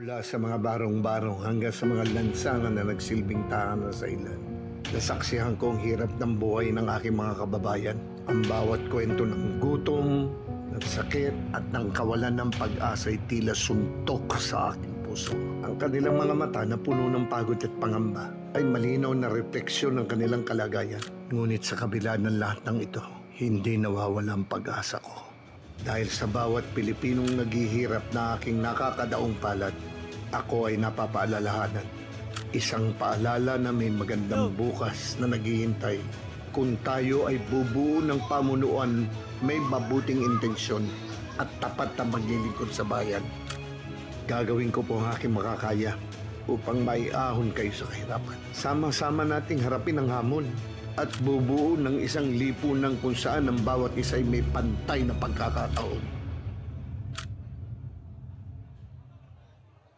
Mula sa mga barong-barong hanggang sa mga lansangan na nagsilbing tahanan sa ilan. Nasaksihan ko ang hirap ng buhay ng aking mga kababayan. Ang bawat kwento ng gutom, ng sakit at ng kawalan ng pag-asa'y tila suntok sa aking puso. Ang kanilang mga mata na puno ng pagod at pangamba ay malinaw na refleksyon ng kanilang kalagayan. Ngunit sa kabila ng lahat ng ito, hindi nawawala ang pag-asa ko. Dahil sa bawat Pilipinong naghihirap na aking nakakadaong palad, ako ay napapaalalahanan. Isang paalala na may magandang bukas na naghihintay kung tayo ay bubuo ng pamunuan, may mabuting intensyon at tapat na maglilingkod sa bayan. Gagawin ko po ang aking makakaya upang maiahon kayo sa kahirapan. Sama-sama nating harapin ang hamon at bubuo ng isang lipunan kung saan ang bawat isa ay may pantay na pagkakataon.